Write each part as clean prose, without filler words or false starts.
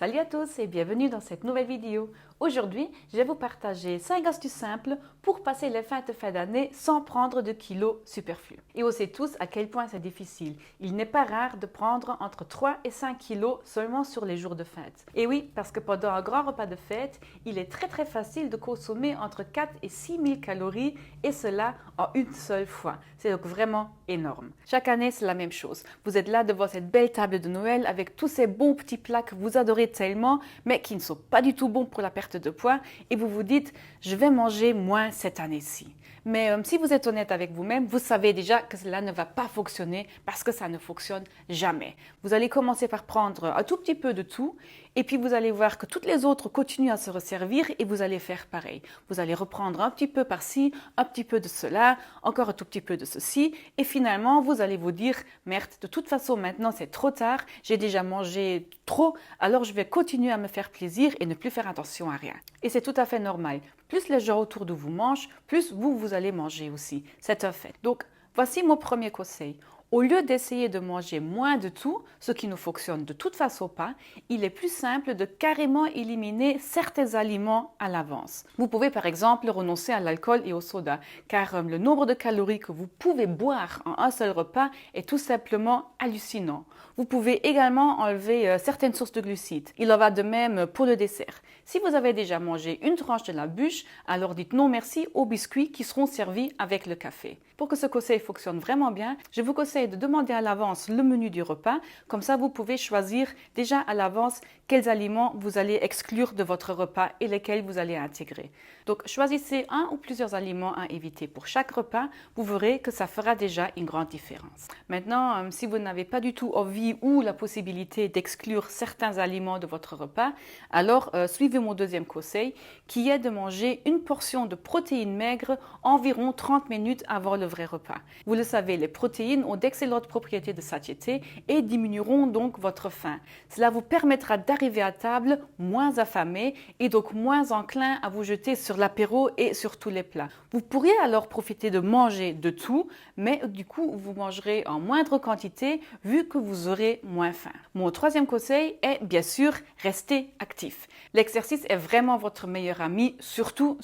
Salut à tous et bienvenue dans cette nouvelle vidéo. Aujourd'hui, je vais vous partager 5 astuces simples pour passer les fêtes de fin d'année sans prendre de kilos superflus. Et on sait tous à quel point c'est difficile. Il n'est pas rare de prendre entre 3 et 5 kilos seulement sur les jours de fête. Et oui, parce que pendant un grand repas de fête, il est très facile de consommer entre 4 et 6 000 calories et cela en une seule fois. C'est donc vraiment énorme. Chaque année, c'est la même chose. Vous êtes là devant cette belle table de Noël avec tous ces bons petits plats que vous adorez tellement, mais qui ne sont pas du tout bons pour la perte de poids, et vous vous dites, je vais manger moins cette année-ci. Mais si vous êtes honnête avec vous-même, vous savez déjà que cela ne va pas fonctionner parce que ça ne fonctionne jamais. Vous allez commencer par prendre un tout petit peu de tout et puis vous allez voir que toutes les autres continuent à se resservir et vous allez faire pareil. Vous allez reprendre un petit peu par-ci, un petit peu de cela, encore un tout petit peu de ceci et finalement vous allez vous dire merde, de toute façon maintenant c'est trop tard, j'ai déjà mangé trop, alors je vais continuer à me faire plaisir et ne plus faire attention à rien. Et c'est tout à fait normal. Plus les gens autour de vous mangent, plus vous allez manger aussi. C'est un fait. Donc, voici mon premier conseil. Au lieu d'essayer de manger moins de tout, ce qui ne fonctionne de toute façon pas, il est plus simple de carrément éliminer certains aliments à l'avance. Vous pouvez par exemple renoncer à l'alcool et au soda, car le nombre de calories que vous pouvez boire en un seul repas est tout simplement hallucinant. Vous pouvez également enlever certaines sources de glucides. Il en va de même pour le dessert. Si vous avez déjà mangé une tranche de la bûche, alors dites non merci aux biscuits qui seront servis avec le café. Pour que ce conseil fonctionne vraiment bien, je vous conseille de demander à l'avance le menu du repas. Comme ça, vous pouvez choisir déjà à l'avance quels aliments vous allez exclure de votre repas et lesquels vous allez intégrer. Donc, choisissez un ou plusieurs aliments à éviter pour chaque repas. Vous verrez que ça fera déjà une grande différence. Maintenant, si vous n'avez pas du tout envie ou la possibilité d'exclure certains aliments de votre repas, alors suivez mon deuxième conseil qui est de manger une portion de protéines maigres environ 30 minutes avant le vrai repas. Vous le savez, les protéines ont d'excellentes propriétés de satiété et diminueront donc votre faim. Cela vous permettra d'arriver à table moins affamé et donc moins enclin à vous jeter sur l'apéro et sur tous les plats. Vous pourriez alors profiter de manger de tout, mais du coup, vous mangerez en moindre quantité vu que vous aurez moins faim. Mon troisième conseil est bien sûr rester actif. L'exercice est vraiment votre meilleur ami, surtout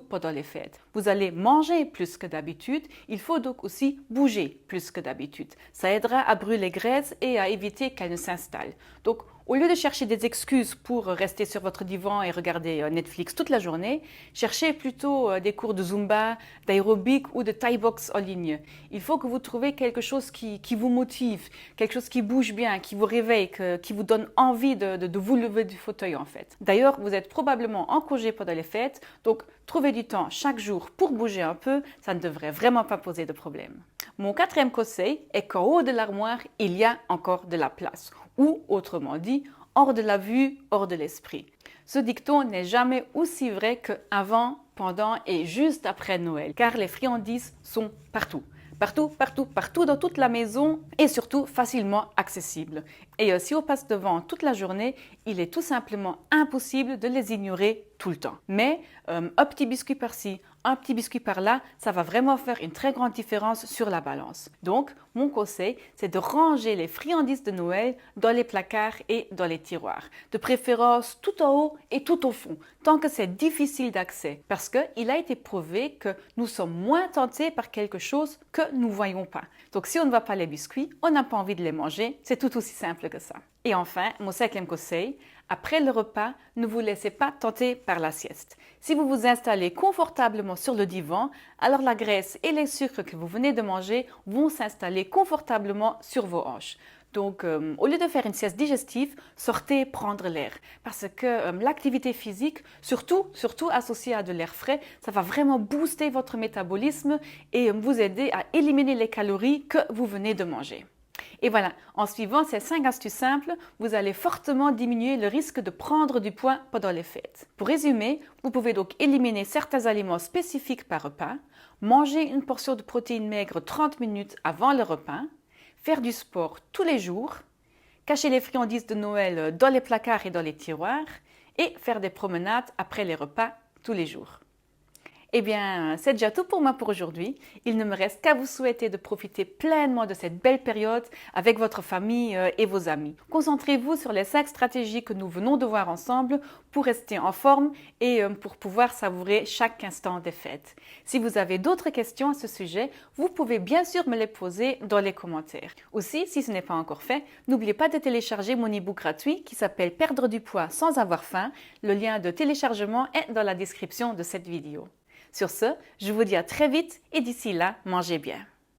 pendant les fêtes. Vous allez manger plus que d'habitude, il faut donc aussi bouger plus que d'habitude. Ça aidera à brûler les graisses et à éviter qu'elles ne s'installent. Donc, au lieu de chercher des excuses pour rester sur votre divan et regarder Netflix toute la journée, cherchez plutôt des cours de Zumba, d'aérobic ou de Thai box en ligne. Il faut que vous trouviez quelque chose qui vous motive, quelque chose qui bouge bien, qui vous réveille, qui vous donne envie de vous lever du fauteuil en fait. D'ailleurs, vous êtes probablement en congé pendant les fêtes, donc trouvez du temps chaque jour pour bouger un peu, ça ne devrait vraiment pas poser de problème. Mon quatrième conseil est qu'en haut de l'armoire, il y a encore de la place. Ou, autrement dit, hors de la vue, hors de l'esprit. Ce dicton n'est jamais aussi vrai qu'avant, pendant et juste après Noël, car les friandises sont partout. Partout dans toute la maison et surtout facilement accessibles. Et si on passe devant toute la journée, il est tout simplement impossible de les ignorer tout le temps. Mais un petit biscuit par-ci, un petit biscuit par-là, ça va vraiment faire une très grande différence sur la balance. Donc, mon conseil, c'est de ranger les friandises de Noël dans les placards et dans les tiroirs. De préférence tout en haut et tout au fond, tant que c'est difficile d'accès. Parce qu'il a été prouvé que nous sommes moins tentés par quelque chose que nous ne voyons pas. Donc, si on ne voit pas les biscuits, on n'a pas envie de les manger. C'est tout aussi simple que ça. Et enfin, mon cinquième conseil, après le repas, ne vous laissez pas tenter par la sieste. Si vous vous installez confortablement sur le divan, alors la graisse et les sucres que vous venez de manger vont s'installer confortablement sur vos hanches. Donc, au lieu de faire une sieste digestive, sortez prendre l'air. Parce que l'activité physique, surtout associée à de l'air frais, ça va vraiment booster votre métabolisme et vous aider à éliminer les calories que vous venez de manger. Et voilà, en suivant ces 5 astuces simples, vous allez fortement diminuer le risque de prendre du poids pendant les fêtes. Pour résumer, vous pouvez donc éliminer certains aliments spécifiques par repas, manger une portion de protéines maigres 30 minutes avant le repas, faire du sport tous les jours, cacher les friandises de Noël dans les placards et dans les tiroirs et faire des promenades après les repas tous les jours. Eh bien, c'est déjà tout pour moi pour aujourd'hui. Il ne me reste qu'à vous souhaiter de profiter pleinement de cette belle période avec votre famille et vos amis. Concentrez-vous sur les 5 stratégies que nous venons de voir ensemble pour rester en forme et pour pouvoir savourer chaque instant des fêtes. Si vous avez d'autres questions à ce sujet, vous pouvez bien sûr me les poser dans les commentaires. Aussi, si ce n'est pas encore fait, n'oubliez pas de télécharger mon e-book gratuit qui s'appelle Perdre du poids sans avoir faim. Le lien de téléchargement est dans la description de cette vidéo. Sur ce, je vous dis à très vite et d'ici là, mangez bien.